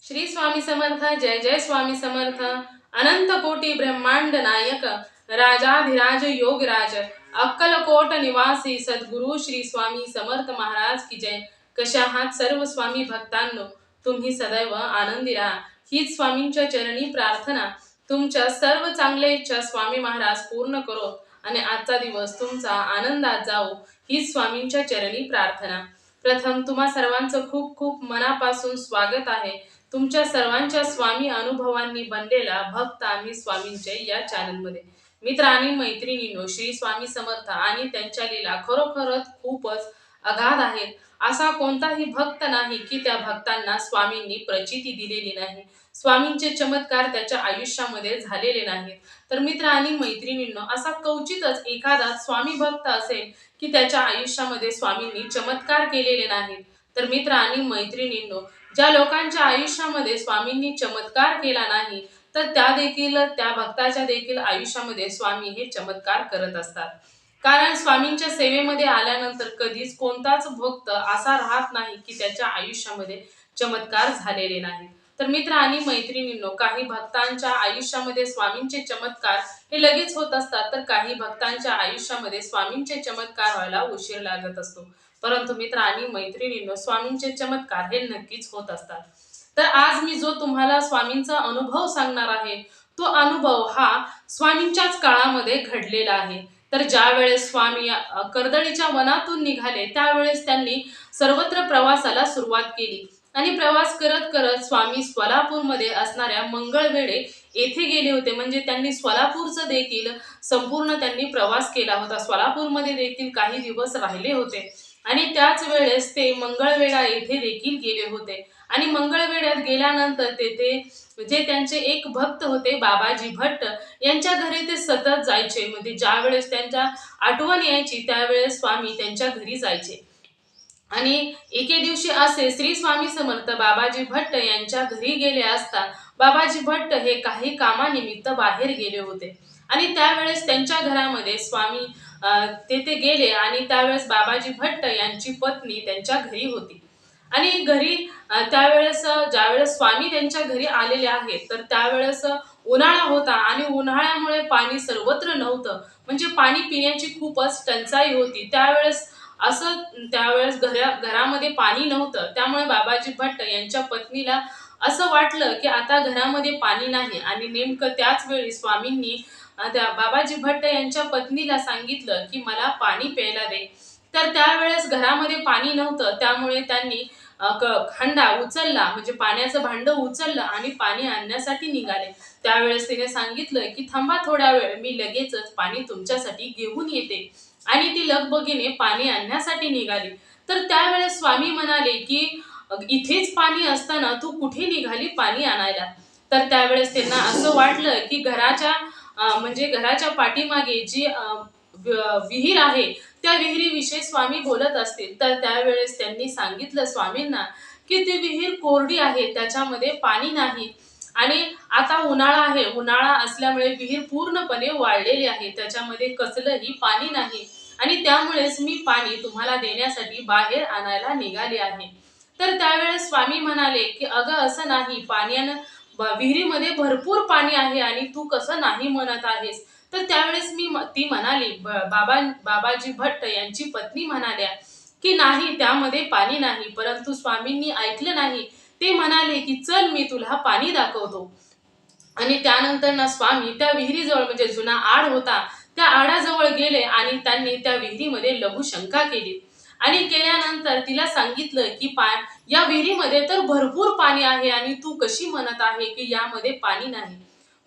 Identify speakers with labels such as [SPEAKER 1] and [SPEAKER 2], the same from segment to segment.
[SPEAKER 1] श्री स्वामी समर्थ. जय जय स्वामी समर्थ. अनंत कोटी ब्रह्मांड नायक राजाधिराज योगराज अक्कलकोट निवासी सद्गुरु श्री स्वामी समर्थ महाराज की जय. कशा आहात सर्व स्वामी भक्तांनो? तुम्ही सदैव आनंदी राहा हीच स्वामींच्या चरणी प्रार्थना. तुमच्या सर्व चांगल्या इच्छा स्वामी महाराज पूर्ण करो आणि आजचा दिवस तुमचा आनंदात जाओ हीच स्वामींच्या चरणी प्रार्थना. प्रथम तुम्हा सर्वांचं खूप खूप मनापासून स्वागत आहे. तुमच्या सर्वांच्या स्वामी अनुभवांनी बनलेला भक्त आम्ही स्वामींचे या चॅनलमध्ये. मित्र आणि मैत्रिणींनो, श्री स्वामी समर्थ आणि त्यांच्या लीला खरोखरच खूपच अगाध आहेत. असा कोणताही भक्त नाही की त्या भक्तांना स्वामींनी प्रचिती दिलेली नाही, स्वामींचे चमत्कार त्याच्या आयुष्यामध्ये झालेले नाहीत. तर मित्र आणि मैत्रिणींनो, असा क्वचितच एखादा स्वामी भक्त असेल की त्याच्या आयुष्यामध्ये स्वामींनी चमत्कार केलेले नाहीत. तर मित्र आणि मैत्रिणींनो, ज्या लोकांच्या आयुष्यामध्ये स्वामींनी चमत्कार केला नाही तर त्या भक्ताच्या देखील आयुष्यामध्ये स्वामी हे चमत्कार करत असतात. कारण स्वामींच्या सेवेमध्ये आल्यानंतर कधीच कोणताच भक्त असा राहत नाही की त्याच्या आयुष्यामध्ये चमत्कार झालेले नाही. तर मित्र आणि मैत्रिणींनो, काही भक्तांच्या आयुष्यामध्ये स्वामींचे चमत्कार हे लगेच होत असतात, तर काही भक्तांच्या आयुष्यामध्ये स्वामींचे चमत्कार व्हायला उशीर लागत असतो. परंतु मित्र आणि मैत्रिणींनो, स्वामींचे चमत्कार हे नक्कीच होत असतात. तर आज मी जो तुम्हाला स्वामींचा अनुभव सांगणार आहे तो अनुभव हा स्वामींच्याच काळामध्ये घडलेला आहे. तर ज्या वेळेस स्वामी कर्दळीच्या वनातून निघाले त्यावेळेस त्यांनी सर्वत्र प्रवासाला सुरुवात केली आणि प्रवास करत करत स्वामी सोलापूरमध्ये असणाऱ्या मंगळवेढे येथे गेले होते. म्हणजे त्यांनी सोलापूरचं देखील संपूर्ण त्यांनी प्रवास केला होता. सोलापूरमध्ये देखील काही दिवस राहिले होते आणि त्याच वेळेस ते मंगळवेढा येथे देखील गेले होते. आणि मंगळवेढ्यात गेल्यानंतर तेथे जे त्यांचे एक भक्त होते बाबाजी भट्ट यांच्या घरी ते सतत जायचे. म्हणजे ज्या वेळेस त्यांच्या आठवण यायची त्यावेळेस स्वामी त्यांच्या घरी जायचे. आणि एके दिवशी असे श्री स्वामी समर्थ बाबाजी भट्ट यांच्या घरी गेले असता बाबाजी भट्ट हे काही कामानिमित्त बाहेर गेले होते आणि त्यावेळेस त्यांच्या घरामध्ये स्वामी तेथे गेले आणि त्यावेळेस बाबाजी भट्ट यांची पत्नी त्यांच्या घरी होती. आणि घरी त्यावेळेस ज्यावेळेस स्वामी त्यांच्या घरी आलेले आहेत तर त्यावेळेस उन्हाळा होता आणि उन्हाळ्यामुळे पाणी सर्वत्र नव्हतं. म्हणजे पाणी पिण्याची खूपच टंचाई होती त्यावेळेस. त्यावेळेस घरामध्ये पाणी नव्हतं, त्यामुळे बाबाजी भट्ट यांच्या पत्नीला असं वाटलं की आता घरामध्ये पाणी नाही. आणि नेमकं त्याच वेळी स्वामींनी त्या बाबाजी भट्ट यांच्या पत्नीला सांगितलं की मला पाणी प्यायला दे. तर त्यावेळेस घरामध्ये पाणी नव्हतं त्यामुळे त्यांनी हंडा उचलला, म्हणजे पाण्याचं भांड उचललं आणि पाणी आणण्यासाठी निघाले. त्यावेळेस तिने सांगितलं की थांबा थोडा वेळ, मी लगेचच पाणी तुमच्यासाठी घेऊन येते. आणि ती लगबगीने पाणी आणण्यासाठी निघाली. तर त्यावेळेस स्वामी म्हणाले की इथेच पाणी असताना तू कुठे निघाली पाणी आणायला. तर त्यावेळेस त्यांना असं वाटलं की म्हणजे घराच्या पाठीमागे जी विहीर आहे त्या विहिरीविषयी स्वामी बोलत असतील. तर त्यावेळेस त्यांनी सांगितलं स्वामींना की ती विहीर कोरडी आहे, त्याच्यामध्ये पाणी नाही. आणि आता उन्हाळा आहे, उन्हाळा असल्यामुळे विहीर पूर्णपणे वाळलेली आहे, त्याच्यामध्ये कसलंही पाणी नाही आणि त्यामुळेच मी पाणी तुम्हाला देण्यासाठी बाहेर आणायला निघाले आहे. तर त्यावेळेस स्वामी म्हणाले की अगं असं नाही, पाण्यानं विहिरीमध्ये भरपूर पाणी आहे आणि तू कसं नाही म्हणत आहेस. तर त्यावेळेस ती म्हणाली, बाबाजी भट्ट यांची पत्नी म्हणाल्या की नाही, त्यामध्ये पाणी नाही. परंतु स्वामींनी ऐकलं नाही. ते म्हणाले की चल मी तुला पाणी दाखवतो. आणि त्यानंतर ना स्वामी त्या विहिरीजवळ, म्हणजे जुना आड होता त्या आडाजवळ गेले आणि त्यांनी त्या विहिरीमध्ये लघुशंका केली. आणि केल्यानंतर तिला सांगितलं की या विहिरीमध्ये तर भरपूर पाणी आहे आणि तू कशी म्हणत आहे की यामध्ये पाणी नाही.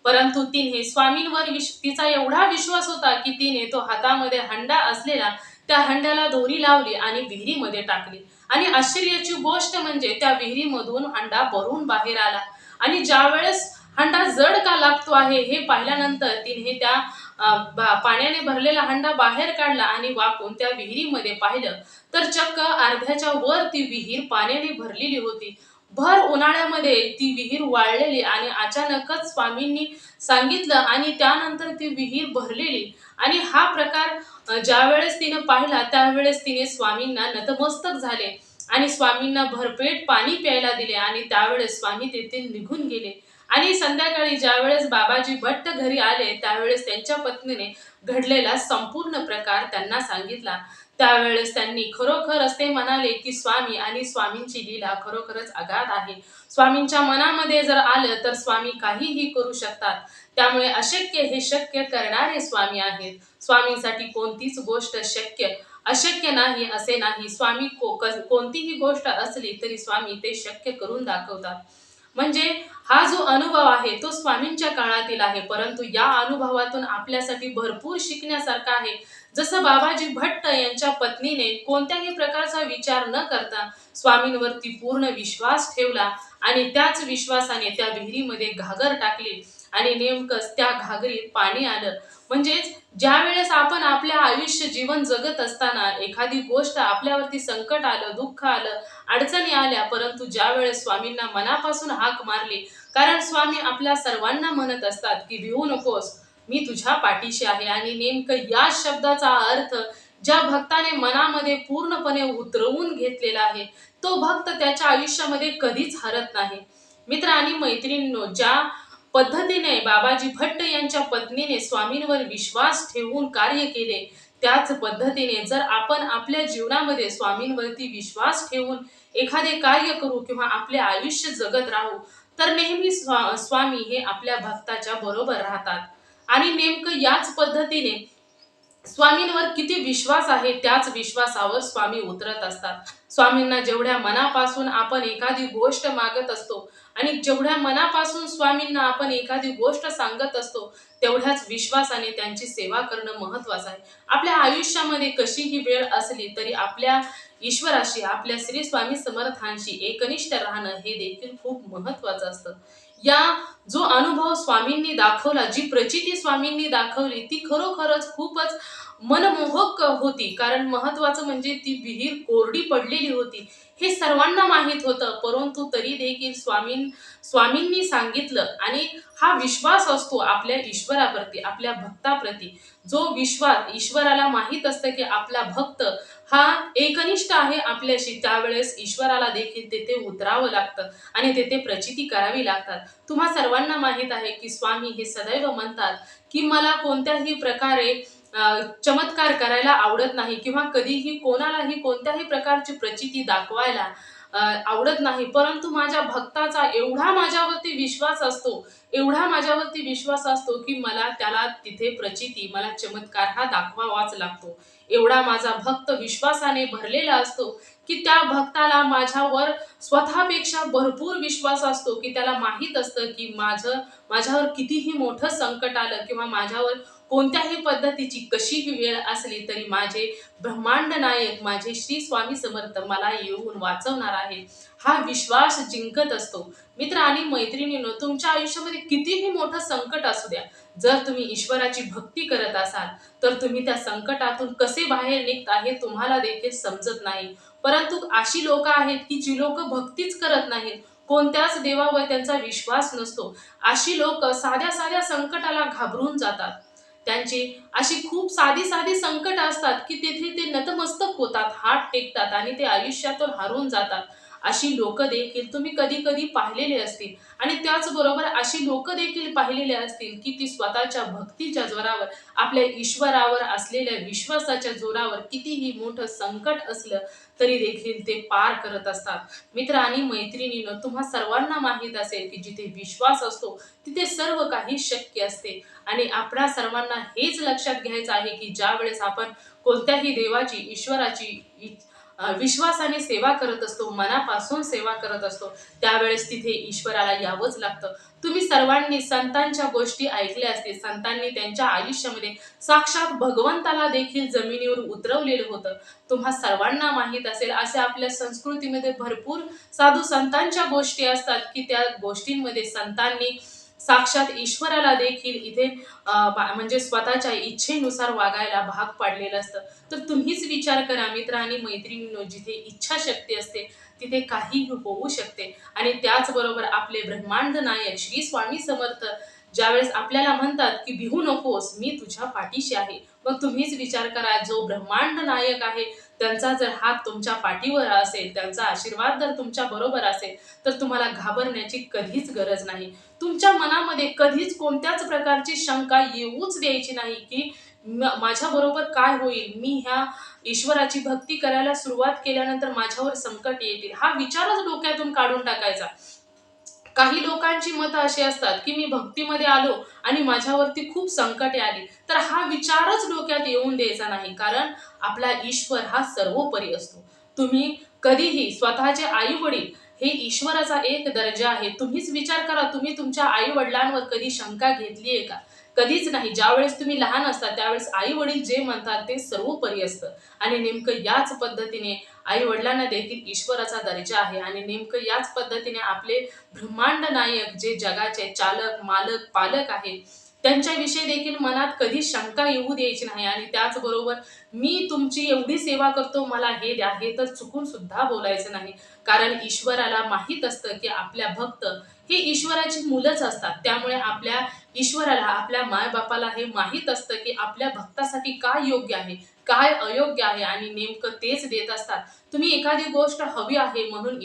[SPEAKER 1] परंतु तिने स्वामींवर तिचा एवढा विश्वास होता की तिने तो हातामध्ये हंडा असलेला त्या हंड्याला दोरी लावली आणि विहिरीमध्ये टाकली. आणि आश्चर्याची गोष्ट म्हणजे त्या विहिरीमधून हंडा भरून बाहेर आला. आणि ज्या वेळेस हंडा जड का लागतो आहे हे पाहिल्यानंतर तिने त्या पाण्याने भरलेला हंडा बाहेर काढला आणि वाकून त्या विहिरीमध्ये पाहिलं तर चक्क अर्ध्याच्या वर ती विहीर पाण्याने भरलेली होती. भर उन्हाळ्यामध्ये ती विहीर वाळलेली आणि अचानकच स्वामींनी सांगितलं आणि त्यानंतर ती विहीर भरलेली. आणि हा प्रकार ज्या वेळेस तिने पाहिला त्यावेळेस तिने स्वामींना नतमस्तक झाले आणि स्वामींना भरपेट पाणी प्यायला दिले आणि त्यावेळेस स्वामी तेथील निघून गेले. आणि संध्याकाळी ज्यावेळेस बाबाजी भट्ट घरी आले त्यावेळेस त्यांच्या पत्नीने घडलेला संपूर्ण प्रकार त्यांना सांगितला. त्यावेळेस त्यांनी खरोखरच ते म्हणाले की स्वामी आणि स्वामींची लीला खरोखरच अगाध आहे. स्वामींच्या मनामध्ये जर आलं तर स्वामी काहीही करू शकतात. त्यामुळे अशक्य हे शक्य करणारे स्वामी आहेत. स्वामींसाठी कोणतीच गोष्ट अशक्य नाही असे नाही. स्वामी कोणतीही गोष्ट असली तरी स्वामी ते शक्य करून दाखवतात. म्हणजे हा जो अनुभव आहे तो स्वामींच्या काळातील आहे, परंतु या अनुभवातून आपल्यासाठी भरपूर शिकण्यासारखं आहे. जसं बाबाजी भट्ट यांच्या पत्नीने कोणत्याही प्रकारचा विचार न करता स्वामींवरती पूर्ण विश्वास ठेवला आणि त्याच विश्वासाने त्या विहिरीमध्ये घागर टाकली आणि नेमकंच त्या घागरीत पाणी आलं. म्हणजेच ज्या वेळेस आपण आपल्या आयुष्य जीवन जगत असताना एखादी गोष्ट आपल्यावरती संकट आलं, दुःख आलं, अडचणी आल्या, परंतु ज्या वेळेस स्वामींना मनापासून हाक मारली, कारण स्वामी आपल्या सर्वांना म्हणत असतात की भिवू नकोस, मी तुझ्या पाठीशी आहे. आणि नेमकं या शब्दाचा अर्थ ज्या भक्ताने मनामध्ये पूर्णपणे उतरवून घेतलेला आहे तो भक्त त्याच्या आयुष्यामध्ये कधीच हरत नाही. मित्र आणि मैत्रिणींनो, ज्या पद्धतीने बाबाजी भट्ट यांच्या पत्नीने स्वामींवर विश्वास ठेवून कार्य केले, त्याच पद्धतीने जर आपण आपल्या जीवनामध्ये स्वामींवरती विश्वास ठेवून एखादे कार्य करू किंवा आपले आयुष्य जगत राहू तर नेहमी स्वामी हे आपल्या भक्ताच्या बरोबर राहतात. आणि नेमकं याच पद्धतीने स्वामींवर किती विश्वास आहे त्याच विश्वासावर स्वामी उतरत असतात. स्वामींना जेवढ्या मनापासून आपण एखादी गोष्ट मागत असतो आणि जेवढ्या मनापासून स्वामींना आपण एखादी गोष्ट सांगत असतो तेवढ्याच विश्वासाने त्यांची सेवा करणं महत्वाचं आहे. आपल्या आयुष्यामध्ये कशीही वेळ असली तरी आपल्या ईश्वराशी, आपल्या श्री स्वामी समर्थांशी एकनिष्ठ राहणं हे देखील खूप महत्वाचं असतं. या जो अनुभव स्वामींनी दाखवला, जी प्रचिती स्वामींनी दाखवली ती खरोखरच खूपच मनमोहक होती. कारण महत्वाचं म्हणजे ती विहीर कोरडी पडलेली होती हे सर्वांना माहीत होतं, परंतु तरी देखील स्वामींनी सांगितलं. आणि हा विश्वास असतो आपल्या ईश्वराप्रती, आपल्या भक्ताप्रती. जो विश्वास ईश्वराला माहीत असतं की आपला भक्त हा एकनिष्ठ आहे आपल्याशी, त्यावेळेस ईश्वराला देखील तेथे उतरावं लागतं आणि तेथे प्रचिती करावी लागतात. तुम्हा सर्वांना माहीत आहे की स्वामी हे सदैव म्हणतात की मला कोणत्याही प्रकारे चमत्कार करायला आवडत नाही किंवा कधीही कोणालाही कोणत्याही प्रकारची प्रचिती दाखवायला आवडत नाही, परंतु माझ्या भक्ताचा एवढा माझ्यावरती विश्वास असतो, एवढा माझ्यावरती विश्वास असतो की मला त्याला तिथे प्रचिती, मला चमत्कार हा दाखवावाच लागतो. एवढा माझा भक्त विश्वासाने भरलेला असतो की त्या भक्ताला माझ्यावर स्वतःपेक्षा भरपूर विश्वास असतो, की त्याला माहीत असतं की माझ्यावर कितीही मोठं संकट आलं किंवा माझ्यावर कोणत्याही पद्धतीची कशीही वेळ असली तरी माझे ब्रह्मांड नायक, माझे श्री स्वामी समर्थ मला येऊन वाचवणार आहे, हा विश्वास जिंकत असतो. मित्र आणि मैत्रिणींनो, तुमच्या आयुष्यामध्ये कितीही मोठं संकट असू द्या, जर तुम्ही ईश्वराची भक्ती करत असाल तर तुम्ही त्या संकटातून कसे बाहेर निघता हे तुम्हाला देखील समजत नाही. परंतु अशी लोक आहेत की जी लोक भक्तीच करत नाहीत, कोणत्याच देवावर त्यांचा विश्वास नसतो, अशी लोक साध्या साध्या संकटाला घाबरून जातात. त्यांची अशी खूप साधी साधी संकट असतात की तिथे ते नतमस्तक होतात, हात टेकतात आणि ते आयुष्यातून हरून जातात. अशी लोक देखील तुम्ही कधी कधी पाहिलेले असतील. आणि त्याचबरोबर अशी लोक देखील पाहिलेले असतील की ती स्वतःच्या भक्तीच्या जोरावर, आपल्या ईश्वरावर असलेल्या विश्वासाच्या जोरावर कितीही मोठं संकट असलं तरी देखील ते पार करत असतात. मित्र आणि मैत्रिणींनो, तुम्हा सर्वांना माहीत असेल की जिथे विश्वास असतो तिथे सर्व काही शक्य असते. आणि आपल्या सर्वांना हेच लक्षात घ्यायचं आहे की ज्या वेळेस आपण कोणत्याही देवाची, ईश्वराची विश्वासाने सेवा करत असतो, मनापासून सेवा करत असतो, त्यावेळेस तिथे ईश्वराला यावंच लागतं. तुम्ही सर्वांनी संतांच्या गोष्टी ऐकल्या असतील. संतांनी त्यांच्या आयुष्यामध्ये साक्षात भगवंताला देखील जमिनीवर उतरवलेलं होतं. तुम्हा सर्वांना माहीत असेल असे आपल्या संस्कृतीमध्ये भरपूर साधू संतांच्या गोष्टी असतात की त्या गोष्टींमध्ये संतांनी साक्षात ईश्वराला देखील इथे म्हणजे स्वतःच्या इच्छेनुसार वागायला भाग पाडलेलं असतं. तर तुम्हीच विचार करा मित्र आणि मैत्रिणींनो, जिथे इच्छाशक्ती असते तिथे काहीही होऊ शकते. आणि त्याचबरोबर आपले ब्रह्मांड नायक श्री स्वामी समर्थ ज्यावेळेस आपल्याला म्हणतात की भिवू नकोस, मी तुझ्या पाठीशी आहे, मग तुम्हीच विचार करा, जो ब्रह्मांड नायक आहे त्यांचा जर हात तुमच्या पाठीवर असेल, त्यांचा आशीर्वाद जर तुमच्या बरोबर असेल, तर तुम्हाला घाबरण्याची कधीच गरज नाही. तुमच्या मनामध्ये कधीच कोणत्याच प्रकारची शंका येऊच द्यायची नाही, की माझ्या बरोबर काय होईल, मी ह्या ईश्वराची भक्ती करायला सुरुवात केल्यानंतर माझ्यावर संकट येतील, हा विचारच डोक्यातून काढून टाकायचा. काही लोकांची मतं अशी असतात, की मी भक्तीमध्ये आलो आणि माझ्यावरती खूप संकटे आली, तर हा विचारच डोक्यात येऊन द्यायचा नाही. कारण आपला ईश्वर हा सर्वोपरी असतो. तुम्ही कधीही स्वतःचे आई-वडील हे ईश्वराचा एक दर्जा आहे. तुम्हीच विचार करा, तुम्ही तुमच्या आई-वडिलांवर कधी शंका घेतली आहे का? कधीच नाही. ज्यावेळेस तुम्ही लहान असता त्यावेळेस आई-वडील जे म्हणतात ते सर्वोपरी असतं आणि नेमकं याच पद्धतीने आई-वडिलांना देखील ईश्वराचा दर्जा आहे आणि नेमकं याच पद्धतीने आपले ब्रह्मांड नायक जे जगाचे चालक, मालक, पालक आहेत, त्यांच्याविषयी देखील मनात कधी शंका येऊ द्यायची नाही आणि त्याचबरोबर मी तुमची एवढी सेवा करतो, मला हे द्या, हे तर चुकून सुद्धा बोलायचं नाही. कारण ईश्वराला माहीत असतं, की आपल्या भक्त हे ईश्वराची मुलंच असतात. त्यामुळे आपल्या ईश्वराला, आपल्या माय-बापाला हे माहीत असतं, की आपल्या भक्तासाठी काय योग्य आहे, काय अयोग्य आहे आणि नेमकं तेच देत असतात. तुम्ही एखादी गोष्ट हवी आहे म्हणून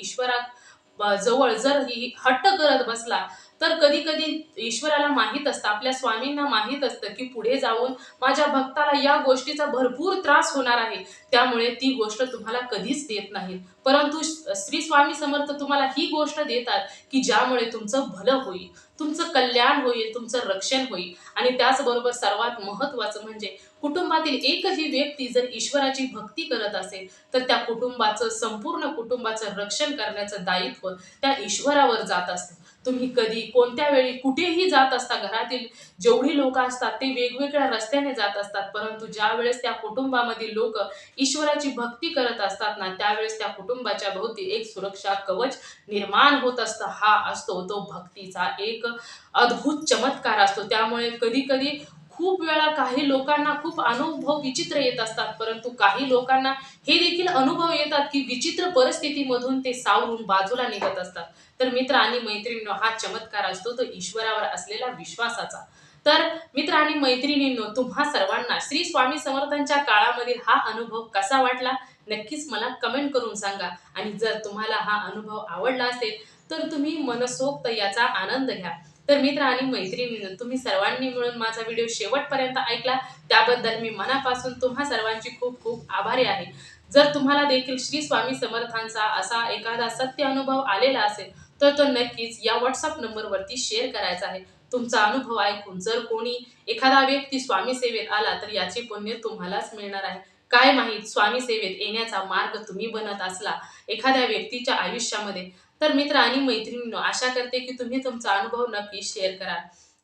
[SPEAKER 1] जवळ जर ही हट्ट करत बसला, तर कधी-कधी ईश्वराला माहीत असतं, आपल्या स्वामींना माहीत असतं, की पुढे जाऊन माझ्या भक्ताला या गोष्टीचा भरपूर त्रास होणार आहे. त्यामुळे ती गोष्ट तुम्हाला कधीच देत नाहीत. परंतु श्री स्वामी समर्थ तुम्हाला ही गोष्ट देतात, की ज्यामुळे तुमचं भलं होईल, तुमचं कल्याण होईल, तुमचं रक्षण होईल आणि त्याचबरोबर सर्वात महत्त्वाचं म्हणजे कुटुंबातील एकही व्यक्ती जर ईश्वराची भक्ती करत असेल, तर त्या कुटुंबाचं, संपूर्ण कुटुंबाचं रक्षण करण्याचं दायित्व त्या ईश्वरावर जात असतं. तुम्ही कधी, कोणत्या वेळी, कुठेही जात असता, घरातील जेवढी लोकं असतात ते वेगवेगळ्या रस्त्याने जात असतात. परंतु ज्यावेळेस त्या कुटुंबामधील लोकं ईश्वराची भक्ती करत असतात ना, त्यावेळेस त्या कुटुंबाच्या भोवती एक सुरक्षा कवच निर्माण होत असतं. हा असतो तो भक्तीचा एक अद्भुत चमत्कार असतो. त्यामुळे कधी-कधी खूप वेळा काही लोकांना खूप अनुभव विचित्र येत असतात, परंतु काही लोकांना हे देखील अनुभव येतात, की विचित्र परिस्थितीमधून ते सावरून बाजूला निघत असतात. तर मित्र आणि मैत्रिणींनो, हा चमत्कार असतो तो ईश्वरावर असलेला विश्वासाचा. तर मित्र आणि मैत्रिणींनो, तुम्हा सर्वांना श्री स्वामी समर्थांच्या काळामधील हा अनुभव कसा वाटला? नक्कीच मला कमेंट करून सांगा आणि जर तुम्हाला हा अनुभव आवडला असेल, तर तुम्ही मनसोक्त याचा आनंद घ्या. तर मित्र आणि मैत्रिणींनो, तुम्ही सर्वांनी मिळून माझा व्हिडिओ शेवटपर्यंत ऐकला त्याबद्दल मी मनापासून तुम्हा सर्वांची खूप खूप आभारी आहे. जर तुम्हाला देखील श्री स्वामी समर्थांचा असा एखादा सत्य अनुभव आलेला असेल, तर तो नक्कीच या WhatsApp नंबरवरती शेअर करायचा आहे. तुमचा अनुभव ऐकून जर कोणी एखादा व्यक्ती स्वामी सेवेत आला, तर याचे पुण्य तुम्हालाच मिळणार आहे. काय माहीत स्वामी सेवेत येण्याचा मार्ग तुम्ही बनत असला एखाद्या व्यक्तीच्या आयुष्यामध्ये, तर मित्र आणि मैत्रिणींनो, आशा करते की तुम्ही तुमचा अनुभव नक्की शेअर करा.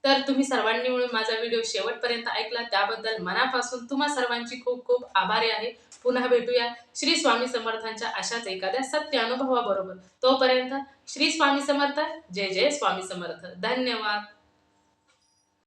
[SPEAKER 1] तर तुम्ही सर्वांनी मिळून माझा व्हिडिओ शेवटपर्यंत ऐकला त्याबद्दल मनापासून तुम्हा सर्वांची खूप खूप आभारी आहे. पुन्हा भेटूया श्री स्वामी समर्थांच्या अशाच एखाद्या सत्य अनुभवाबरोबर. तोपर्यंत श्री स्वामी समर्थ. जय जय स्वामी समर्थ. धन्यवाद.